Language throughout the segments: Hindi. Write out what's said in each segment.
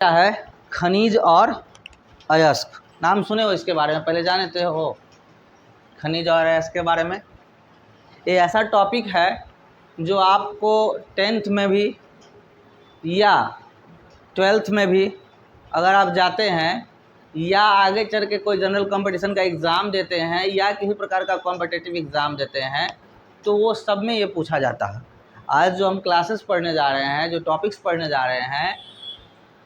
क्या है खनिज और अयस्क। नाम सुने हो इसके बारे में, पहले जानते हो खनिज और अयस्क के बारे में? ये ऐसा टॉपिक है जो आपको 10th में भी या 12th में भी अगर आप जाते हैं या आगे चल के कोई जनरल कंपटीशन का एग्ज़ाम देते हैं या किसी प्रकार का कॉम्पिटिटिव एग्ज़ाम देते हैं तो वो सब में ये पूछा जाता है। आज जो हम क्लासेस पढ़ने जा रहे हैं, जो टॉपिक्स पढ़ने जा रहे हैं,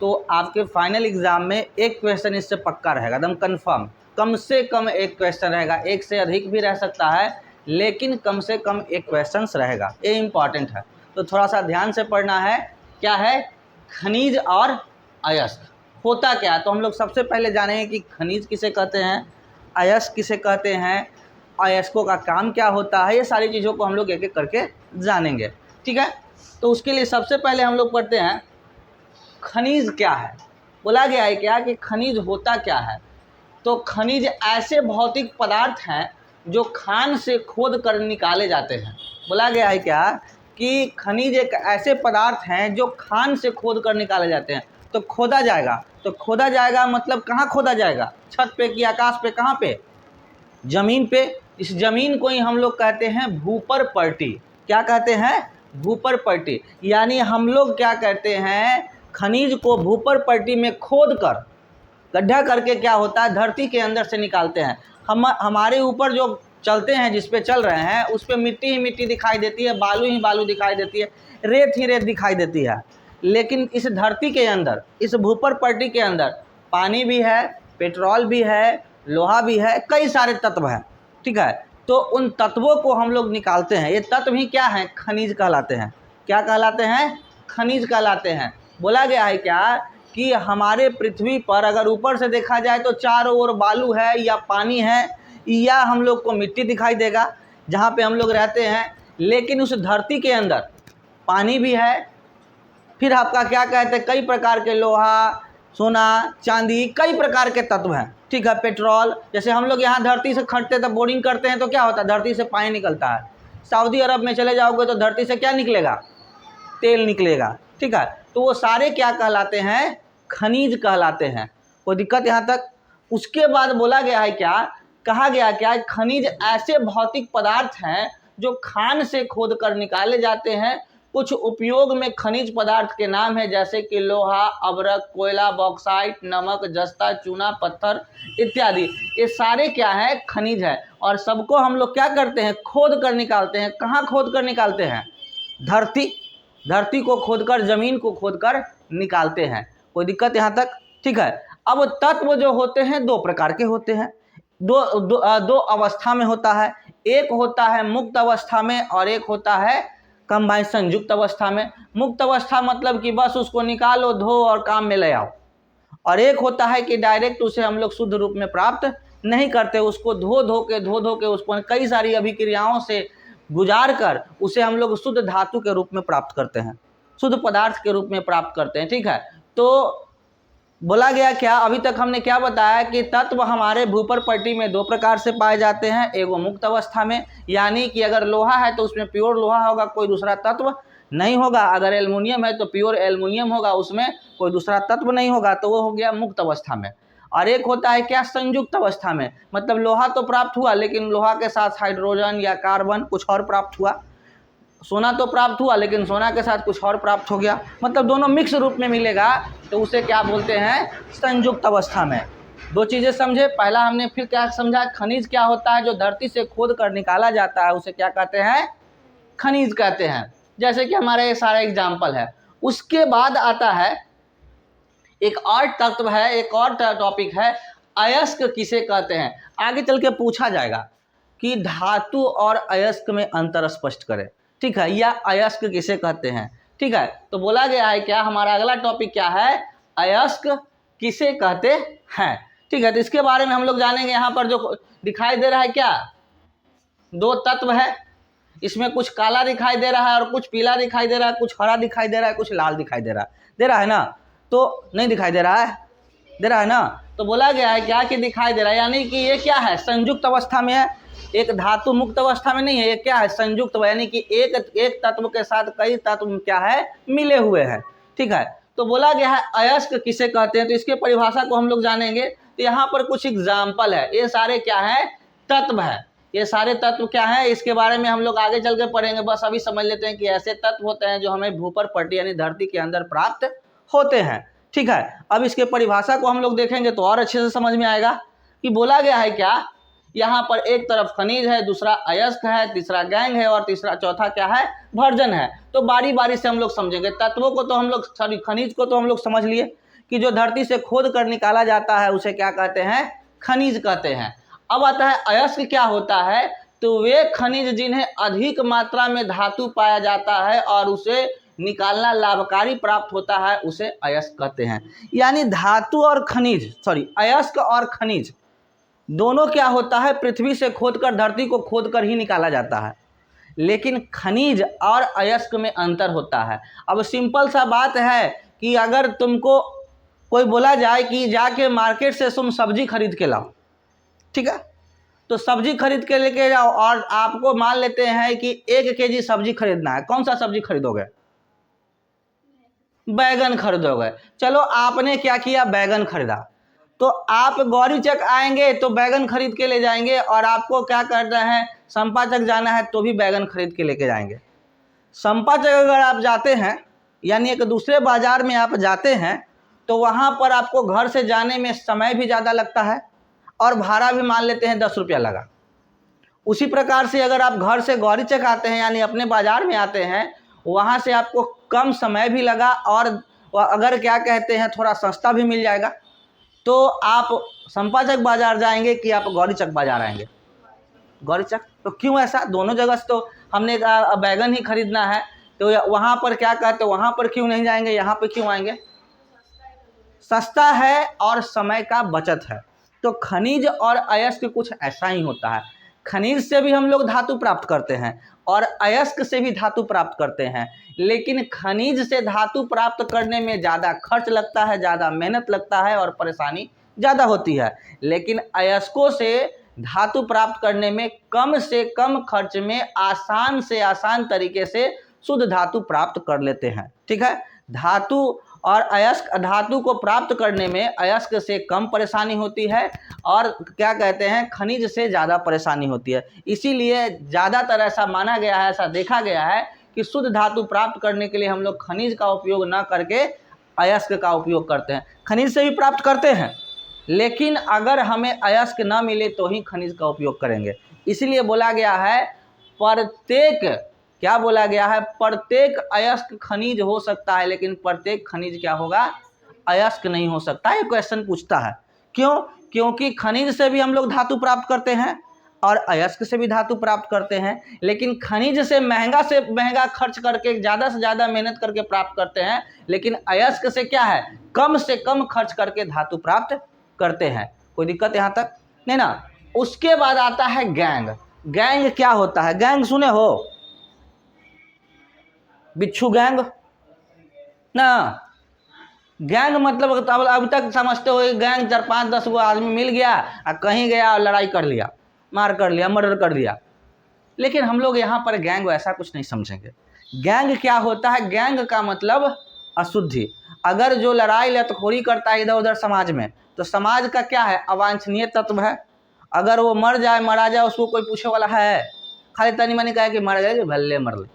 तो आपके फाइनल एग्ज़ाम में एक क्वेश्चन इससे पक्का रहेगा, एकदम कंफर्म। कम से कम एक क्वेश्चन रहेगा, एक से अधिक भी रह सकता है, लेकिन कम से कम एक क्वेश्चन रहेगा। ये इम्पॉर्टेंट है, तो थोड़ा सा ध्यान से पढ़ना है। क्या है खनिज और अयस्क, होता क्या? तो हम लोग सबसे पहले जानेंगे कि खनिज किसे कहते हैं, अयस्क किसे कहते हैं, अयस्कों का काम क्या होता है। ये सारी चीज़ों को हम लोग एक एक करके जानेंगे, ठीक है। तो उसके लिए सबसे पहले हम लोग पढ़ते हैं खनिज क्या है। बोला गया है क्या कि खनिज होता क्या है? तो खनिज ऐसे भौतिक पदार्थ हैं जो खान से खोद कर निकाले जाते हैं। बोला गया है क्या कि खनिज एक ऐसे पदार्थ हैं जो खान से खोद कर निकाले जाते हैं। तो खोदा जाएगा, तो खोदा जाएगा मतलब कहाँ खोदा जाएगा? छत पे कि आकाश पे? कहाँ पे? जमीन पे। इस जमीन को ही हम लोग कहते हैं भूपर पर्टी। क्या कहते हैं? भूपर पर्टी। यानी हम लोग क्या कहते हैं, खनिज को भूपर पर्टी में खोद कर गड्ढा करके क्या होता है, धरती के अंदर से निकालते हैं। हमारे ऊपर जो चलते हैं, जिस पे चल रहे हैं, उस पे मिट्टी ही मिट्टी दिखाई देती है, बालू ही बालू दिखाई देती है, रेत ही रेत दिखाई देती है। लेकिन इस धरती के अंदर, इस भूपर पर्टी के अंदर पानी भी है, पेट्रोल भी है, लोहा भी है, कई सारे तत्व हैं, ठीक है। तो उन तत्वों को हम लोग निकालते हैं। ये तत्व ही क्या हैं? खनिज कहलाते हैं। क्या कहलाते हैं? खनिज कहलाते हैं। बोला गया है क्या कि हमारे पृथ्वी पर अगर ऊपर से देखा जाए तो चारों ओर बालू है या पानी है या हम लोग को मिट्टी दिखाई देगा जहाँ पे हम लोग रहते हैं, लेकिन उस धरती के अंदर पानी भी है, फिर आपका क्या कहते हैं, कई प्रकार के लोहा, सोना, चांदी, कई प्रकार के तत्व हैं, ठीक है। पेट्रोल, जैसे हम लोग यहाँ धरती से खटते तब बोरिंग करते हैं तो क्या होता है, धरती से पानी निकलता है। सऊदी अरब में चले जाओगे तो धरती से क्या निकलेगा? तेल निकलेगा, ठीक है। तो वो सारे क्या कहलाते हैं? खनिज कहलाते हैं। कोई दिक्कत यहाँ तक? उसके बाद बोला गया है क्या, कहा गया क्या, खनिज ऐसे भौतिक पदार्थ हैं जो खान से खोद कर निकाले जाते हैं। कुछ उपयोग में खनिज पदार्थ के नाम है, जैसे कि लोहा, अभ्रक, कोयला, बॉक्साइट, नमक, जस्ता, चूना, पत्थर इत्यादि। ये सारे क्या है? खनिज है। और सबको हम लोग क्या करते हैं? खोद कर निकालते हैं। कहाँ खोद कर निकालते हैं? धरती को खोदकर, जमीन को खोदकर निकालते हैं। कोई दिक्कत यहाँ तक? ठीक है। अब तत्व जो होते हैं दो प्रकार के होते हैं, दो अवस्था में होता है। एक होता है मुक्त अवस्था में और एक होता है कंबाइन संयुक्त अवस्था में। मुक्त अवस्था मतलब कि बस उसको निकालो, धो और काम में ले आओ। और एक होता है कि डायरेक्ट उसे हम लोग शुद्ध रूप में प्राप्त नहीं करते, उसको धो धो के उसको कई सारी अभिक्रियाओं से गुजार कर उसे हम लोग शुद्ध धातु के रूप में प्राप्त करते हैं, शुद्ध पदार्थ के रूप में प्राप्त करते हैं, ठीक है। तो बोला गया क्या, अभी तक हमने क्या बताया कि तत्व हमारे भूपर पट्टी में दो प्रकार से पाए जाते हैं। एगो मुक्त अवस्था में, यानी कि अगर लोहा है तो उसमें प्योर लोहा होगा, कोई दूसरा तत्व नहीं होगा। अगर एल्युमिनियम है तो प्योर एल्युमिनियम होगा, उसमें कोई दूसरा तत्व नहीं होगा, तो वो हो गया मुक्त अवस्था में। और एक होता है क्या, संयुक्त अवस्था में, मतलब लोहा तो प्राप्त हुआ लेकिन लोहा के साथ हाइड्रोजन या कार्बन कुछ और प्राप्त हुआ, सोना तो प्राप्त हुआ लेकिन सोना के साथ कुछ और प्राप्त हो गया, मतलब दोनों मिक्स रूप में मिलेगा, तो उसे क्या बोलते हैं? संयुक्त अवस्था में। दो चीज़ें समझे। पहला हमने फिर क्या समझा, खनिज क्या होता है, जो धरती से खोद कर निकाला जाता है उसे क्या कहते हैं? खनिज कहते हैं। जैसे कि हमारा ये सारा एग्जाम्पल है। उसके बाद आता है एक और तत्व है, एक और टॉपिक है, अयस्क किसे कहते हैं। आगे चल के पूछा जाएगा कि धातु और अयस्क में अंतर स्पष्ट करें, ठीक है, या अयस्क किसे कहते हैं, ठीक है। तो बोला गया है क्या, हमारा अगला टॉपिक क्या है, अयस्क किसे कहते हैं, ठीक है। तो इसके बारे में हम लोग जानेंगे। यहाँ पर जो दिखाई दे रहा है क्या, दो तत्व है, इसमें कुछ काला दिखाई दे रहा है और कुछ पीला दिखाई दे रहा है, कुछ हरा दिखाई दे रहा है, कुछ लाल दिखाई दे रहा है ना? तो नहीं दिखाई दे रहा है, दे रहा है ना? तो बोला गया है क्या कि दिखाई दे रहा है, यानी कि ये क्या है, संयुक्त अवस्था में है। एक धातु मुक्त अवस्था में नहीं है, ये क्या है, संयुक्त, यानी कि एक तत्व के साथ कई तत्व क्या है, मिले हुए हैं, ठीक है। तो बोला गया है अयस्क किसे कहते हैं, तो इसके परिभाषा को हम लोग जानेंगे। तो यहाँ पर कुछ एग्जाम्पल है, ये सारे क्या है, तत्व है। ये सारे तत्व क्या है, इसके बारे में हम लोग आगे चल के पढ़ेंगे। बस अभी समझ लेते हैं कि ऐसे तत्व होते हैं जो हमें भूपर पट्टी यानी धरती के अंदर प्राप्त होते हैं। ठीक है, अब इसके परिभाषा को हम लोग देखेंगे तो और अच्छे से समझ में आएगा कि बोला गया है क्या, यहाँ पर एक तरफ खनिज है, दूसरा अयस्क है, तीसरा गैंग है और तीसरा चौथा क्या है, भर्जन है। तो बारी बारी से हम लोग समझेंगे। तत्वों को तो हम लोग सॉरी खनिज को तो हम लोग समझ लिए कि जो धरती से खोद कर निकाला जाता है उसे क्या कहते हैं, खनिज कहते हैं। अब आता है अयस्क क्या होता है, तो वे खनिज जिन्हें अधिक मात्रा में धातु पाया जाता है और उसे निकालना लाभकारी प्राप्त होता है उसे अयस्क कहते हैं। यानी धातु और खनिज सॉरी अयस्क और खनिज दोनों क्या होता है, पृथ्वी से खोदकर धरती को खोदकर ही निकाला जाता है, लेकिन खनिज और अयस्क में अंतर होता है। अब सिंपल सा बात है कि अगर तुमको कोई बोला जाए कि जाके मार्केट से तुम सब्जी खरीद के लाओ, ठीक है, तो सब्जी खरीद के लेके जाओ और आपको मान लेते हैं कि 1 केजी सब्जी खरीदना है। कौन सा सब्जी खरीदोगे, बैगन खरीदोगे। चलो आपने क्या किया, बैगन खरीदा, तो आप गौरीचक आएंगे तो बैगन खरीद के ले जाएंगे, और आपको क्या करना है, संपाचक जाना है तो भी बैगन खरीद के लेके जाएंगे। संपाचक अगर आप जाते हैं यानी एक दूसरे बाजार में आप जाते हैं तो वहाँ पर आपको घर से जाने में समय भी ज़्यादा लगता है और भाड़ा भी मान लेते हैं 10 रुपया लगा। उसी प्रकार से अगर आप घर से गौरीचक आते हैं यानी अपने बाजार में आते हैं, वहाँ से आपको कम समय भी लगा और अगर क्या कहते हैं थोड़ा सस्ता भी मिल जाएगा। तो आप संपाचक बाजार जाएंगे कि आप गौरीचक बाजार आएंगे, गौरीचक। तो क्यों ऐसा, दोनों जगह से तो हमने कहा बैगन ही खरीदना है, तो वहाँ पर क्या कहते हैं, वहाँ पर क्यों नहीं जाएंगे, यहाँ पर क्यों आएंगे, सस्ता है और समय का बचत है। तो खनिज और अयस्क कुछ ऐसा ही होता है। खनिज से भी हम लोग धातु प्राप्त करते हैं और अयस्क से भी धातु प्राप्त करते हैं, लेकिन खनिज से धातु प्राप्त करने में ज़्यादा खर्च लगता है, ज़्यादा मेहनत लगता है और परेशानी ज़्यादा होती है। लेकिन अयस्कों से धातु प्राप्त करने में कम से कम खर्च में आसान से आसान तरीके से शुद्ध धातु प्राप्त कर लेते हैं। ठीक है, धातु और अयस्क धातु को प्राप्त करने में अयस्क से कम परेशानी होती है और क्या कहते हैं खनिज से ज़्यादा परेशानी होती है। इसीलिए ज़्यादातर ऐसा माना गया है, ऐसा देखा गया है कि शुद्ध धातु प्राप्त करने के लिए हम लोग खनिज का उपयोग न करके अयस्क का उपयोग करते हैं। खनिज से भी प्राप्त करते हैं, लेकिन अगर हमें अयस्क न मिले तो ही खनिज का उपयोग करेंगे। इसलिए बोला गया है प्रत्येक, क्या बोला गया है, प्रत्येक अयस्क खनिज हो सकता है, लेकिन प्रत्येक खनिज क्या होगा, अयस्क नहीं हो सकता। ये क्वेश्चन पूछता है, क्यों, क्योंकि खनिज से भी हम लोग धातु प्राप्त करते हैं और अयस्क से भी धातु प्राप्त करते हैं, लेकिन खनिज से महंगा खर्च करके ज़्यादा से ज़्यादा मेहनत करके प्राप्त करते हैं, लेकिन अयस्क से क्या है, कम से कम खर्च करके धातु प्राप्त करते हैं। कोई दिक्कत यहाँ तक नहीं ना। उसके बाद आता है गैंग। गैंग क्या होता है, गैंग सुने हो, बिच्छू गैंग ना। गैंग मतलब अभी तक समझते हो गैंग 4-5-10 गो आदमी मिल गया और कहीं गया और लड़ाई कर लिया, मार कर लिया, मर्डर कर दिया, लेकिन हम लोग यहाँ पर गैंग वैसा कुछ नहीं समझेंगे। गैंग क्या होता है, गैंग का मतलब अशुद्धि। अगर जो लड़ाई लतखोरी करता है इधर उधर समाज में, तो समाज का क्या है, अवांछनीय तत्व है। अगर वो मर जाए मरा जाए उसको कोई पूछे वाला है, खाली तनी मनी कहे कि मर गए भले मर ले,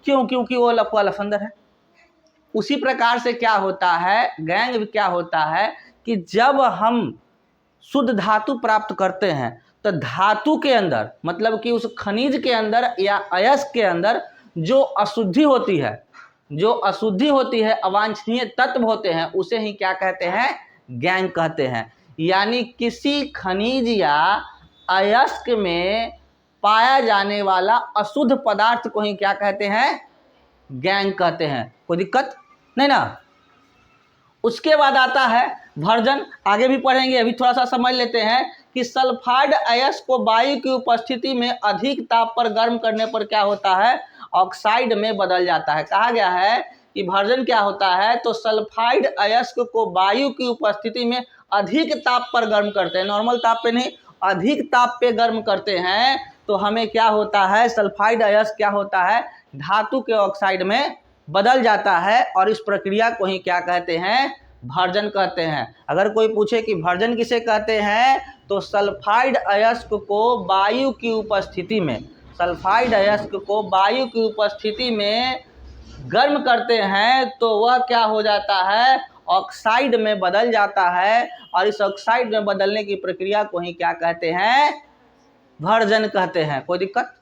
क्यों, क्योंकि वो लफुआ लफंदर है। उसी प्रकार से क्या होता है, गैंग क्या होता है कि जब हम शुद्ध धातु प्राप्त करते हैं तो धातु के अंदर मतलब कि उस खनिज के अंदर या अयस्क के अंदर जो अशुद्धि होती है, अवांछनीय तत्व होते हैं, उसे ही क्या कहते हैं, गैंग कहते हैं। यानी किसी खनिज या अयस्क में पाया जाने वाला अशुद्ध पदार्थ को ही क्या कहते हैं, गैंग कहते हैं। कोई दिक्कत नहीं ना। उसके बाद आता है भर्जन, आगे भी पढ़ेंगे, अभी थोड़ा सा समझ लेते हैं कि सल्फाइड अयस्क को वायु की उपस्थिति में अधिक ताप पर गर्म करने पर क्या होता है, ऑक्साइड में बदल जाता है। कहा गया है कि भर्जन क्या होता है, तो सल्फाइड अयस्क को वायु की उपस्थिति में अधिक ताप पर गर्म करते हैं, नॉर्मल ताप पे नहीं, अधिक ताप पे गर्म करते हैं, तो हमें क्या होता है, सल्फाइड अयस्क क्या होता है, धातु के ऑक्साइड में बदल जाता है और इस प्रक्रिया को ही क्या कहते हैं, भर्जन कहते हैं। अगर कोई पूछे कि भर्जन किसे कहते हैं, तो सल्फाइड अयस्क को वायु की उपस्थिति में, सल्फाइड अयस्क को वायु की उपस्थिति में गर्म करते हैं तो वह क्या हो जाता है, ऑक्साइड में बदल जाता है, और इस ऑक्साइड में बदलने की प्रक्रिया को ही क्या कहते हैं, भर्जन कहते हैं। कोई दिक्कत?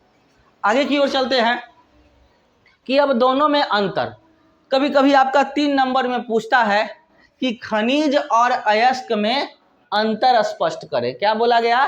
आगे की ओर चलते हैं कि अब दोनों में अंतर, कभी कभी आपका 3 नंबर में पूछता है कि खनिज और अयस्क में अंतर स्पष्ट करें। क्या बोला गया?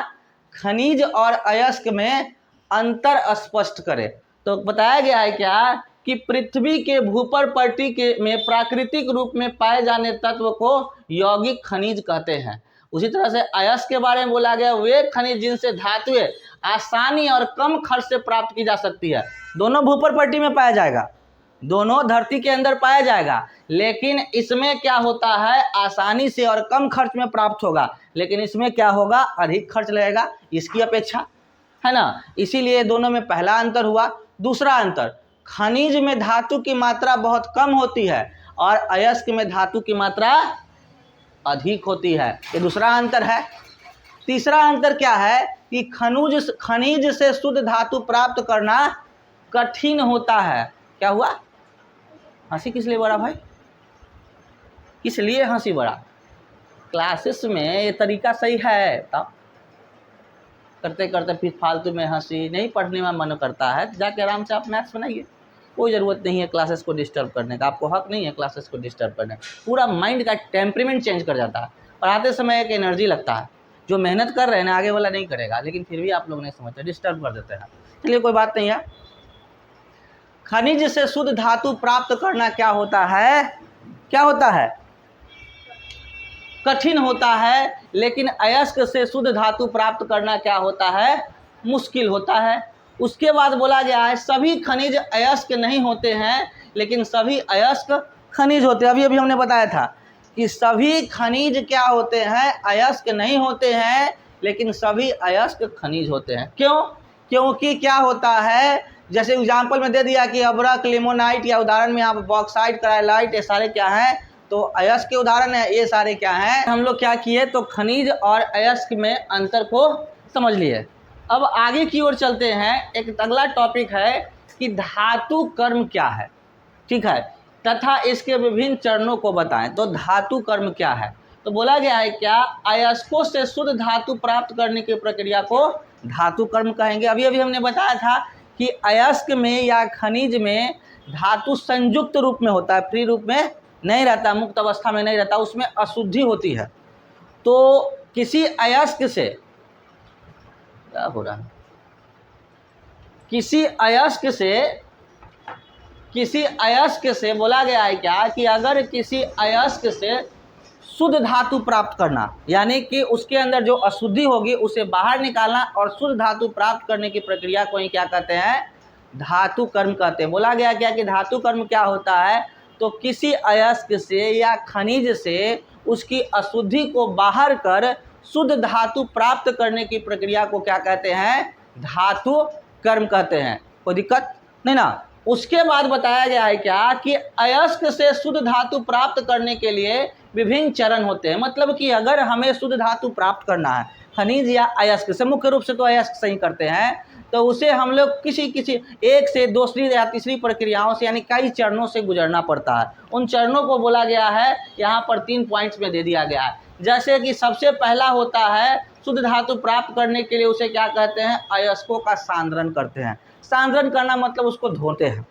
खनिज और अयस्क में अंतर स्पष्ट करें। तो बताया गया है क्या कि पृथ्वी के भूपर पट्टी के में प्राकृतिक रूप में पाए जाने तत्व को यौगिक खनिज कहते हैं। उसी तरह से अयस्क के बारे में बोला गया वे खनिज जिनसे धातुएं आसानी और कम खर्च से प्राप्त की जा सकती है। दोनों भूपर पट्टी में पाया जाएगा, दोनों धरती के अंदर पाया जाएगा, लेकिन इसमें क्या होता है, आसानी से और कम खर्च में प्राप्त होगा, लेकिन इसमें क्या होगा, अधिक खर्च लगेगा इसकी अपेक्षा, है ना। इसीलिए दोनों में पहला अंतर हुआ। दूसरा अंतर, खनिज में धातु की मात्रा बहुत कम होती है और अयस्क में धातु की मात्रा अधिक होती है, ये दूसरा अंतर है। तीसरा अंतर क्या है कि खनिज से शुद्ध धातु प्राप्त करना कठिन होता है। क्या हुआ? हंसी किस लिए बड़ा भाई, किस लिए हंसी बड़ा? क्लासेस में ये तरीका सही है, तब करते करते फिर फालतू में हंसी, नहीं पढ़ने में मन करता है जाके आराम से आप मैथ्स बनाइए, कोई ज़रूरत नहीं है क्लासेस को डिस्टर्ब करने का, आपको हक नहीं है क्लासेस को डिस्टर्ब करने का। पूरा माइंड का टेम्परेमेंट चेंज कर जाता है, पढ़ाते समय एक एनर्जी लगता है, जो मेहनत कर रहे हैं ना आगे वाला नहीं करेगा, लेकिन फिर भी आप लोग नहीं समझते, डिस्टर्ब कर देते हैं। चलिए कोई बात नहीं है। खनिज से शुद्ध धातु प्राप्त करना क्या होता है, क्या होता है, कठिन होता है, लेकिन अयस्क से शुद्ध धातु प्राप्त करना क्या होता है, मुश्किल होता है। उसके बाद बोला गया है सभी खनिज अयस्क नहीं होते हैं, लेकिन सभी अयस्क खनिज होते हैं। अभी अभी हमने बताया था कि सभी खनिज क्या होते हैं, अयस्क नहीं होते हैं, लेकिन सभी अयस्क खनिज होते हैं। क्यों? क्योंकि क्या होता है, जैसे एग्जाम्पल में दे दिया कि अब्रक, लिमोनाइट, या उदाहरण में यहाँ पर बॉक्साइट, कराइलाइट, ये सारे क्या हैं, तो अयस्क के उदाहरण है, ये सारे क्या हैं। हम लोग क्या किए, तो खनिज और अयस्क में अंतर को समझ लिए। अब आगे की ओर चलते हैं। एक अगला टॉपिक है कि धातु कर्म क्या है, ठीक है, तथा इसके विभिन्न चरणों को बताएं। तो धातु कर्म क्या है, तो बोला गया है क्या, अयस्कों से शुद्ध धातु प्राप्त करने की प्रक्रिया को धातु कर्म कहेंगे। अभी अभी हमने बताया था कि अयस्क में या खनिज में धातु संयुक्त रूप में होता है, फ्री रूप में नहीं रहता, मुक्त अवस्था में नहीं रहता, उसमें अशुद्धि होती है। तो किसी अयस्क से, क्या हो रहा है, किसी अयस्क से बोला गया है क्या कि अगर किसी अयस्क से शुद्ध धातु प्राप्त करना, यानी कि उसके अंदर जो अशुद्धि होगी उसे बाहर निकालना और शुद्ध धातु प्राप्त करने की प्रक्रिया को ही क्या कहते हैं, धातु कर्म कहते हैं। बोला गया क्या कि धातु कर्म क्या होता है, तो किसी अयस्क से या खनिज से उसकी अशुद्धि को बाहर कर शुद्ध धातु प्राप्त करने की प्रक्रिया को क्या कहते हैं, धातु कर्म कहते हैं। कोई दिक्कत नहीं ना। उसके बाद बताया गया है क्या कि अयस्क से शुद्ध धातु प्राप्त करने के लिए विभिन्न चरण होते हैं। मतलब कि अगर हमें शुद्ध धातु प्राप्त करना है खनिज या अयस्क से, मुख्य रूप से तो अयस्क से ही करते हैं, तो उसे हम लोग किसी एक से दूसरी या तीसरी प्रक्रियाओं से, यानी कई चरणों से गुजरना पड़ता है। उन चरणों को बोला गया है यहाँ पर 3 पॉइंट्स में दे दिया गया है। जैसे कि सबसे पहला होता है शुद्ध धातु प्राप्त करने के लिए उसे क्या कहते हैं, अयस्कों का सांद्रण करते हैं। सांद्रण करना मतलब उसको धोते हैं,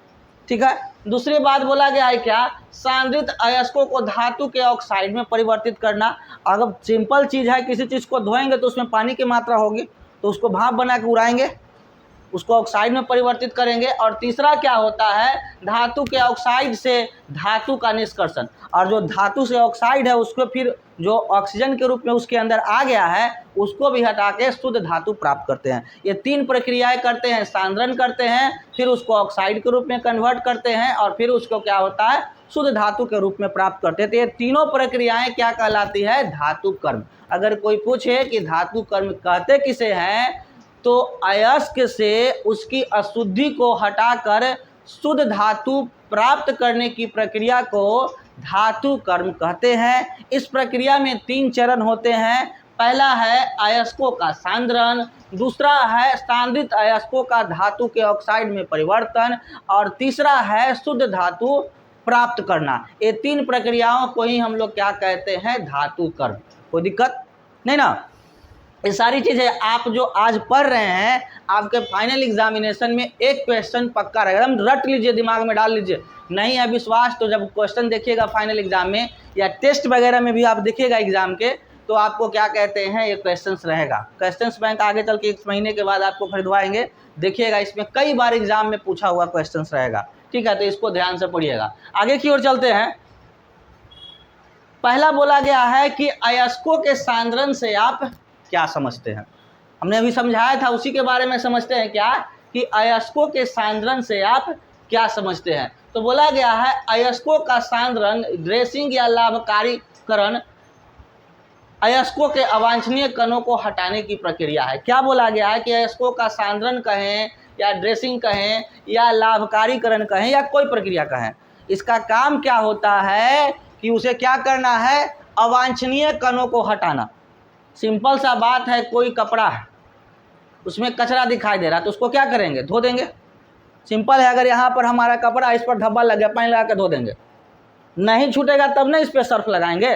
ठीक है। दूसरी बात बोला गया है क्या, सांद्रित अयस्कों को धातु के ऑक्साइड में परिवर्तित करना। अगर सिंपल चीज़ है, किसी चीज़ को धोएंगे तो उसमें पानी की मात्रा होगी, तो उसको भाप बना के उड़ाएंगे, उसको ऑक्साइड में परिवर्तित करेंगे। और तीसरा क्या होता है, धातु के ऑक्साइड से धातु का निष्कर्षण, और जो धातु से ऑक्साइड है उसको फिर जो ऑक्सीजन के रूप में उसके अंदर आ गया है उसको भी हटा के शुद्ध धातु प्राप्त करते हैं। ये 3 प्रक्रियाएं करते हैं, सांद्रण करते हैं, फिर उसको ऑक्साइड के रूप में कन्वर्ट करते हैं, और फिर उसको क्या होता है, शुद्ध धातु के रूप में प्राप्त करते हैं। तो ये तीनों प्रक्रियाएं क्या कहलाती है, धातु कर्म। अगर कोई पूछे कि धातु कर्म कहते किसे हैं, तो अयस्क से उसकी अशुद्धि को हटाकर शुद्ध धातु प्राप्त करने की प्रक्रिया को धातु कर्म कहते हैं। इस प्रक्रिया में 3 चरण होते हैं। पहला है अयस्कों का सांद्रण, दूसरा है सांद्रित अयस्कों का धातु के ऑक्साइड में परिवर्तन, और तीसरा है शुद्ध धातु प्राप्त करना। ये 3 प्रक्रियाओं को ही हम लोग क्या कहते हैं, धातु कर्म। कोई दिक्कत नहीं ना। ये सारी चीज़ें आप जो आज पढ़ रहे हैं, आपके फाइनल एग्जामिनेशन में एक क्वेश्चन पक्का रहेगा, एकदम रट लीजिए, दिमाग में डाल लीजिए। नहीं है विश्वास तो जब क्वेश्चन देखिएगा फाइनल एग्जाम में या टेस्ट वगैरह में भी आप देखिएगा एग्जाम के, तो आपको क्या कहते हैं, ये क्वेश्चंस रहेगा। क्वेश्चंस बैंक आगे चल के 1 महीने के बाद आपको खरीदवाएंगे, देखिएगा इसमें कई बार एग्जाम में पूछा हुआ क्वेश्चंस रहेगा। ठीक है, तो इसको ध्यान से पढ़िएगा। आगे की ओर चलते हैं। पहला बोला गया है कि अयस्कों के सांद्रण से आप क्या समझते हैं। हमने अभी समझाया था, उसी के बारे में समझते हैं क्या, कि अयस्कों के सांद्रण से आप क्या समझते हैं। तो बोला गया है अयस्कों का सांद्रण ड्रेसिंग या लाभकारीकरण अयस्कों के अवांछनीय कणों को हटाने की प्रक्रिया है। क्या बोला गया है कि अयस्कों का सांद्रण कहें या ड्रेसिंग कहें या लाभकारीकरण कहें या कोई प्रक्रिया कहें, इसका काम क्या होता है कि उसे क्या करना है, अवांछनीय कणों को हटाना। सिंपल सा बात है, कोई कपड़ा है उसमें कचरा दिखाई दे रहा है तो उसको क्या करेंगे, धो देंगे। सिंपल है, अगर यहाँ पर हमारा कपड़ा इस पर धब्बा लग गया, पानी लगा के धो देंगे, नहीं छूटेगा तब ना इस पर सर्फ लगाएंगे।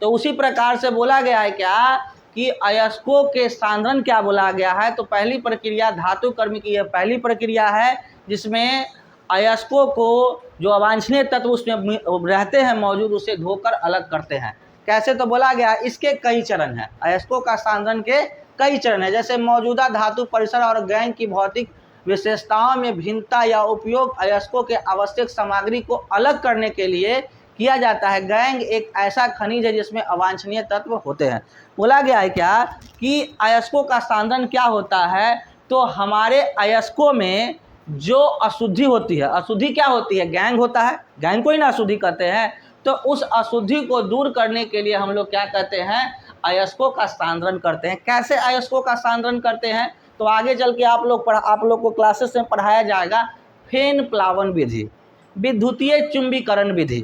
तो उसी प्रकार से बोला गया है क्या कि अयस्कों के सांद्रण क्या बोला गया है, तो पहली प्रक्रिया धातु कर्म की पहली प्रक्रिया है जिसमें अयस्कों को जो अवांछनीय तत्व उसमें रहते हैं मौजूद, उसे धोकर अलग करते हैं। कैसे, तो बोला गया इसके कई चरण हैं। अयस्कों का सांद्रण के कई चरण हैं, जैसे मौजूदा धातु परिसर और गैंग की भौतिक विशेषताओं में भिन्नता या उपयोग अयस्कों के आवश्यक सामग्री को अलग करने के लिए किया जाता है। गैंग एक ऐसा खनिज है जिसमें अवांछनीय तत्व होते हैं। बोला गया है क्या कि अयस्कों का सांद्रण क्या होता है, तो हमारे अयस्कों में जो अशुद्धि होती है, अशुद्धि क्या होती है, गैंग होता है, गैंग को ही ना अशुद्धि कहते हैं। तो उस अशुद्धि को दूर करने के लिए हम लोग क्या कहते हैं, अयस्कों का सांद्रण करते हैं। कैसे अयस्कों का सांद्रण करते हैं, तो आगे चल के आप लोग को क्लासेस में पढ़ाया जाएगा। फेन प्लावन विधि, विद्युतीय चुंबकीकरण विधि।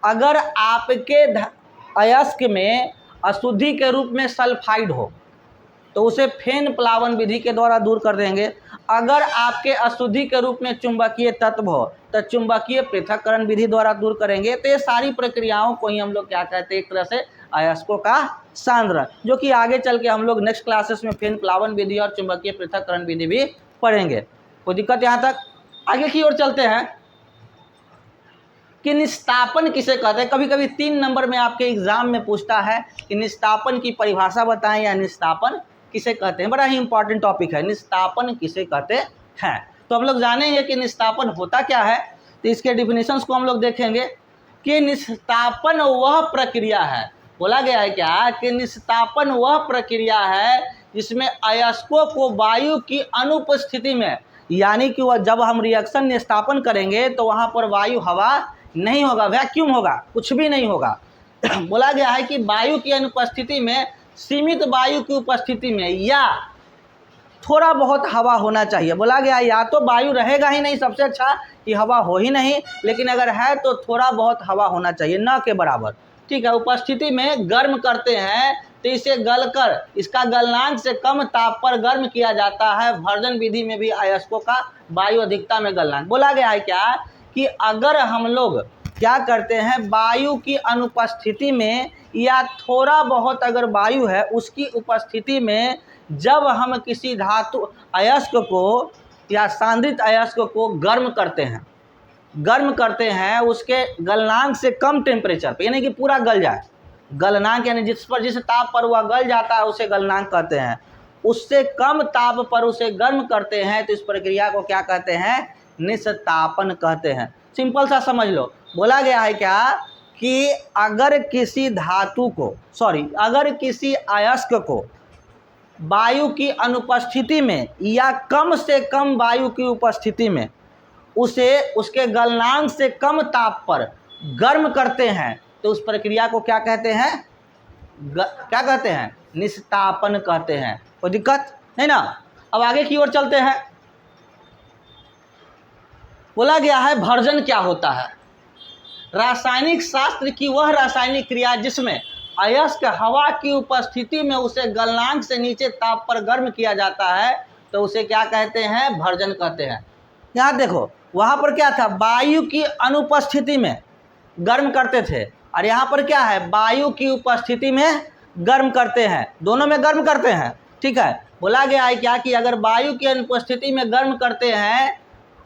अगर आपके अयस्क में अशुद्धि के रूप में सल्फाइड हो तो उसे फेन प्लावन विधि के द्वारा दूर कर देंगे। अगर आपके अशुद्धि के रूप में चुंबकीय तत्व हो तो चुंबकीय पृथक्करण विधि द्वारा दूर करेंगे। तो ये सारी प्रक्रियाओं को ही हम लोग क्या कहते हैं, एक तरह से अयस्कों का सांद्रण, जो कि आगे चल के हम लोग नेक्स्ट क्लासेस में फेन प्लावन विधि और चुंबकीय पृथक्करण विधि भी पढ़ेंगे। कोई दिक्कत यहाँ तक। आगे की ओर चलते हैं कि निस्तापन किसे कहते हैं। कभी कभी 3 नंबर में आपके एग्जाम में पूछता है कि निस्तापन की परिभाषा बताएं या निस्तापन किसे कहते हैं। बड़ा ही इंपॉर्टेंट टॉपिक है, निस्तापन किसे कहते हैं। तो हम लोग जानेंगे कि निस्तापन होता क्या है। तो इसके डिफिनेशंस को हम लोग देखेंगे कि निस्तापन वह प्रक्रिया है, बोला गया है क्या कि निस्तापन वह प्रक्रिया है जिसमें अयस्कों को वायु की अनुपस्थिति में, यानी कि वह जब हम रिएक्शन निस्तापन करेंगे तो वहाँ पर वायु हवा नहीं होगा, वैक्यूम होगा, कुछ भी नहीं होगा। बोला गया है कि वायु की अनुपस्थिति में, सीमित वायु की उपस्थिति में या थोड़ा बहुत हवा होना चाहिए। बोला गया या तो वायु रहेगा ही नहीं, सबसे अच्छा कि हवा हो ही नहीं, लेकिन अगर है तो थोड़ा बहुत हवा होना चाहिए, न के बराबर। ठीक है, उपस्थिति में गर्म करते हैं तो इसे गलकर इसका गलनांक से कम ताप पर गर्म किया जाता है। भर्जन विधि में भी अयस्कों का वायु अधिकता में गलनांक। बोला गया है क्या कि अगर हम लोग क्या करते हैं, वायु की अनुपस्थिति में या थोड़ा बहुत अगर वायु है उसकी उपस्थिति में, जब हम किसी धातु अयस्क को या सांद्रित अयस्क को गर्म करते हैं उसके गलनांक से कम टेम्परेचर पे, यानी कि पूरा गल जाए। गलनांक यानी जिस ताप पर वह गल जाता है उसे गलनांक कहते हैं। उससे कम ताप पर उसे गर्म करते हैं तो इस प्रक्रिया को क्या कहते हैं, निस्तापन कहते हैं। सिंपल सा समझ लो। बोला गया है क्या कि अगर किसी अयस्क को वायु की अनुपस्थिति में या कम से कम वायु की उपस्थिति में उसे उसके गलनांक से कम ताप पर गर्म करते हैं तो उस प्रक्रिया को क्या कहते हैं, क्या कहते हैं, निस्तापन कहते हैं। कोई दिक्कत नहीं ना। अब आगे की ओर चलते हैं। बोला गया है भर्जन क्या होता है। रासायनिक शास्त्र की वह रासायनिक क्रिया जिसमें अयस्क हवा की उपस्थिति में उसे गलनांक से नीचे ताप पर गर्म किया जाता है तो उसे क्या कहते हैं, भर्जन कहते हैं। यहाँ देखो वहाँ पर क्या था, वायु की अनुपस्थिति में गर्म करते थे, और यहाँ पर क्या है, वायु की उपस्थिति में गर्म करते हैं, दोनों में गर्म करते हैं। ठीक है, बोला गया है क्या कि अगर वायु की अनुपस्थिति में गर्म करते हैं,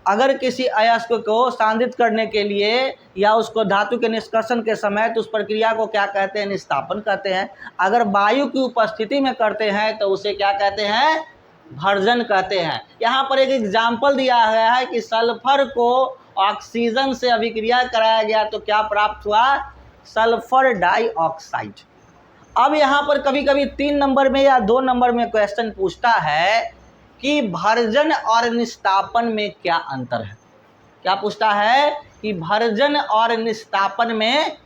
अगर किसी अयस्क को सांद्रित करने के लिए या उसको धातु के निष्कर्षण के समय, तो उस प्रक्रिया को क्या कहते हैं, निस्तापन कहते हैं। अगर वायु की उपस्थिति में करते हैं तो उसे क्या कहते हैं, भर्जन कहते हैं। यहाँ पर एक एग्जाम्पल दिया गया है कि सल्फर को ऑक्सीजन से अभिक्रिया कराया गया तो क्या प्राप्त हुआ, सल्फर डाइऑक्साइड। अब यहाँ पर कभी कभी 3 नंबर में या 2 नंबर में क्वेश्चन पूछता है कि भर्जन और निस्तापन में क्या अंतर है। क्या पूछता है कि भर्जन और निस्तापन में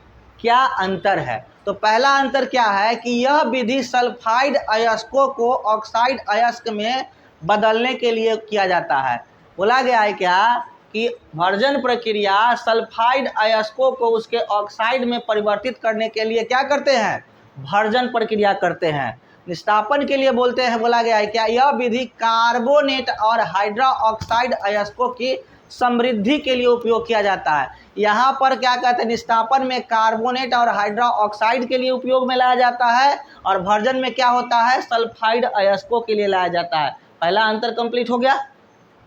क्या अंतर है। तो पहला अंतर क्या है कि यह विधि सल्फाइड अयस्कों को ऑक्साइड अयस्क में बदलने के लिए किया जाता है। बोला गया है क्या कि भर्जन प्रक्रिया सल्फाइड अयस्कों को उसके ऑक्साइड में परिवर्तित करने के लिए क्या करते हैं, भर्जन प्रक्रिया करते हैं। निस्तापन के लिए बोलते हैं, बोला गया है क्या, यह विधि कार्बोनेट और हाइड्रोक्साइड अयस्कों की समृद्धि के लिए उपयोग किया जाता है। यहाँ पर क्या कहते हैं, निस्तापन में कार्बोनेट और हाइड्रोक्साइड के लिए उपयोग में लाया जाता है, और भर्जन में क्या होता है, सल्फाइड अयस्कों के लिए लाया जाता है। पहला अंतर कंप्लीट हो गया।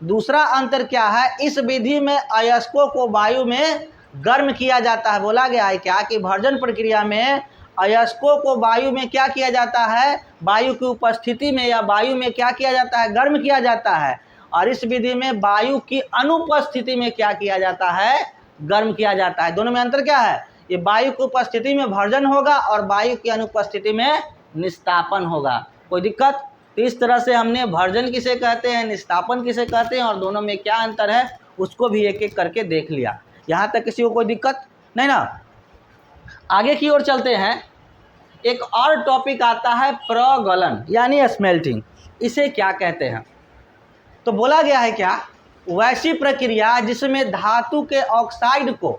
दूसरा अंतर क्या है, इस विधि में अयस्कों को वायु में गर्म किया जाता है। बोला गया है क्या कि भर्जन प्रक्रिया में अयस्कों को वायु में क्या किया जाता है, वायु की उपस्थिति में या वायु में क्या किया जाता है, गर्म किया जाता है। और इस विधि में वायु की अनुपस्थिति में क्या किया जाता है, गर्म किया जाता है। दोनों में अंतर क्या है, ये वायु की उपस्थिति में भर्जन होगा और वायु की अनुपस्थिति में निस्तापन होगा। कोई दिक्कत। तो इस तरह से हमने भर्जन किसे कहते हैं, निस्तापन किसे कहते हैं, और दोनों में क्या अंतर है उसको भी एक एक करके देख लिया। यहाँ तक किसी को कोई दिक्कत नहीं ना। आगे की ओर चलते हैं। एक और टॉपिक आता है प्रगलन यानी स्मेल्टिंग। इसे क्या कहते हैं, तो बोला गया है क्या, वैसी प्रक्रिया जिसमें धातु के ऑक्साइड को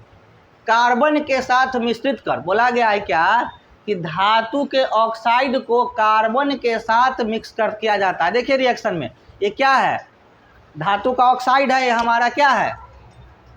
कार्बन के साथ मिश्रित कर, बोला गया है क्या कि धातु के ऑक्साइड को कार्बन के साथ मिक्स कर किया जाता है। देखिए रिएक्शन में ये क्या है, धातु का ऑक्साइड है, ये हमारा क्या है,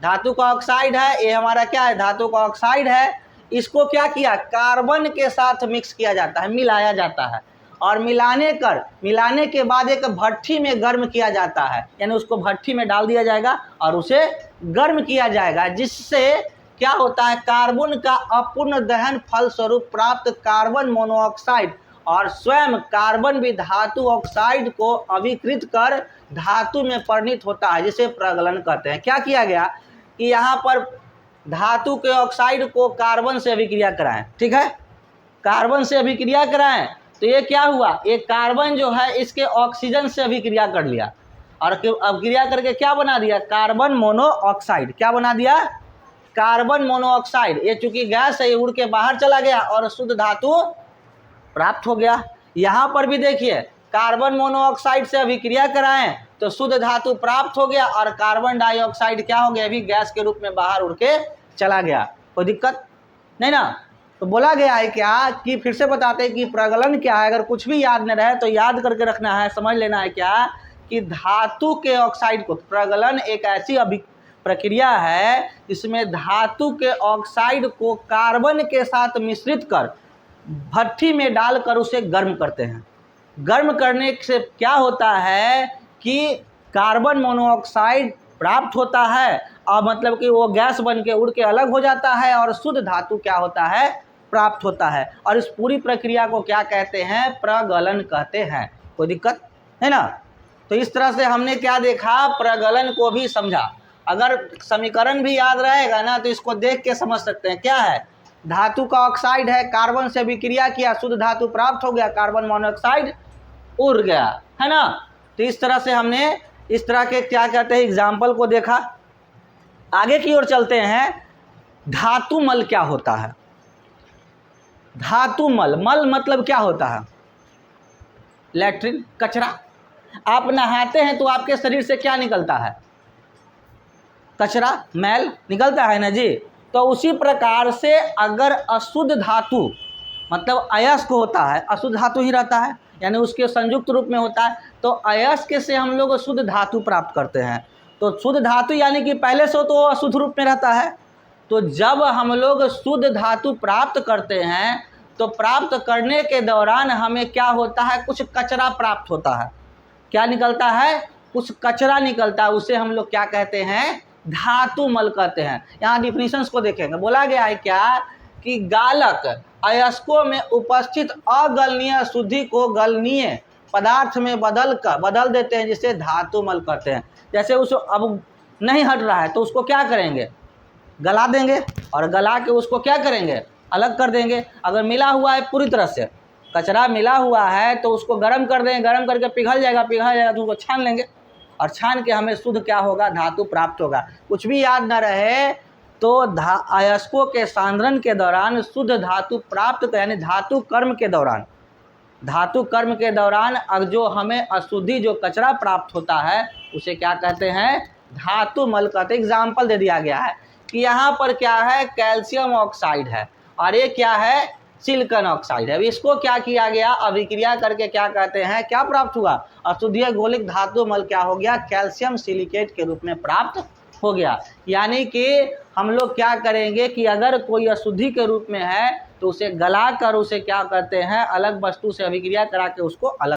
धातु का ऑक्साइड है, ये हमारा क्या है, धातु का ऑक्साइड है। इसको क्या किया, कार्बन के साथ मिक्स किया जाता है, मिलाया जाता है, और मिलाने के बाद एक भट्ठी में गर्म किया जाता है, यानी उसको भट्ठी में डाल दिया जाएगा और उसे गर्म किया जाएगा, जिससे क्या होता है, कार्बन का अपूर्ण दहन फलस्वरूप प्राप्त कार्बन मोनोऑक्साइड और स्वयं कार्बन भी धातु ऑक्साइड को अभिकृत कर धातु में परिणत होता है, जिसे प्रगलन कहते हैं। क्या किया गया कि यहाँ पर धातु के ऑक्साइड को कार्बन से अभिक्रिया कराएं, ठीक है, कार्बन से अभिक्रिया कराएं तो ये क्या हुआ, ये कार्बन जो है इसके ऑक्सीजन से अभिक्रिया कर लिया, और अभिक्रिया करके क्या बना दिया, कार्बन मोनोऑक्साइड। क्या बना दिया, कार्बन मोनोऑक्साइड। ये चूंकि गैस है, ये उड़ के बाहर चला गया और शुद्ध धातु प्राप्त हो गया। यहाँ पर भी देखिए कार्बन मोनोऑक्साइड से अभिक्रिया कराएं तो शुद्ध धातु प्राप्त हो गया, और कार्बन डाइऑक्साइड क्या हो गया, अभी गैस के रूप में बाहर उड़ के चला गया। कोई दिक्कत नहीं ना। तो बोला गया है क्या कि फिर से बताते हैं कि प्रगलन क्या है। अगर कुछ भी याद न रहे तो याद करके रखना है, समझ लेना है क्या कि धातु के ऑक्साइड को, प्रगलन एक ऐसी प्रक्रिया है जिसमें धातु के ऑक्साइड को कार्बन के साथ मिश्रित कर भट्ठी में डालकर उसे गर्म करते हैं। गर्म करने से क्या होता है कि कार्बन मोनोऑक्साइड प्राप्त होता है, और मतलब कि वो गैस बन के उड़ के अलग हो जाता है और शुद्ध धातु क्या होता है, प्राप्त होता है। और इस पूरी प्रक्रिया को क्या कहते हैं, प्रगलन कहते हैं। कोई दिक्कत है ना। तो इस तरह से हमने क्या देखा, प्रगलन को भी समझा। अगर समीकरण भी याद रहेगा ना तो इसको देख के समझ सकते हैं। क्या है, धातु का ऑक्साइड है, कार्बन से अभिक्रिया किया, शुद्ध धातु प्राप्त हो गया, कार्बन मोनोऑक्साइड उड़ गया, है ना। तो इस तरह से हमने इस तरह के क्या कहते हैं एग्जाम्पल को देखा। आगे की ओर चलते हैं। धातु मल क्या होता है, धातु मल, मल मतलब क्या होता है, लैट्रिन, कचरा। आप नहाते हैं तो आपके शरीर से क्या निकलता है, कचरा मैल निकलता है ना जी। तो उसी प्रकार से अगर अशुद्ध धातु मतलब अयस्क होता है, अशुद्ध धातु ही रहता है यानी उसके संयुक्त रूप में होता है, तो अयस्क से हम लोग शुद्ध धातु प्राप्त करते हैं। तो शुद्ध धातु यानी कि पहले से तो अशुद्ध रूप में रहता है, तो जब हम लोग शुद्ध धातु प्राप्त करते हैं तो प्राप्त करने के दौरान हमें क्या होता है, कुछ कचरा प्राप्त होता है। क्या निकलता है, कुछ कचरा निकलता है, उसे हम लोग क्या कहते हैं, धातु मल कहते हैं। यहाँ डिफिनीशंस को देखेंगे, बोला गया है क्या कि गालक अयस्कों में उपस्थित अगलनीय अशुद्धि को गलनीय पदार्थ में बदल देते हैं, जिसे धातु मल कहते हैं। जैसे उस अब नहीं हट रहा है तो उसको क्या करेंगे, गला देंगे, और गला के उसको क्या करेंगे, अलग कर देंगे। अगर मिला हुआ है पूरी तरह से कचरा मिला हुआ है तो उसको गर्म कर देंगे, गर्म करके पिघल जाएगा तो उसको छान लेंगे, और छान के हमें शुद्ध क्या होगा, धातु प्राप्त होगा। कुछ भी याद न रहे तो अयस्कों के सांद्रण के दौरान शुद्ध धातु प्राप्त यानी धातु कर्म के दौरान जो हमें अशुद्धि जो कचरा प्राप्त होता है उसे क्या कहते हैं, धातु मल कहते हैं। एग्जाम्पल दे दिया गया है कि यहाँ पर क्या है, कैल्शियम ऑक्साइड है और ये क्या है, सिलिकॉन ऑक्साइड है। अब इसको क्या किया गया, अभिक्रिया करके क्या कहते हैं, क्या प्राप्त हुआ, अशुद्धीय गोलिक धातु मल क्या हो गया, कैल्शियम सिलिकेट के रूप में प्राप्त हो गया। यानी कि हम लोग क्या करेंगे कि अगर कोई अशुद्धि के रूप में है तो उसे गला कर उसे क्या करते हैं, अलग वस्तु से अभिक्रिया करा के उसको अलग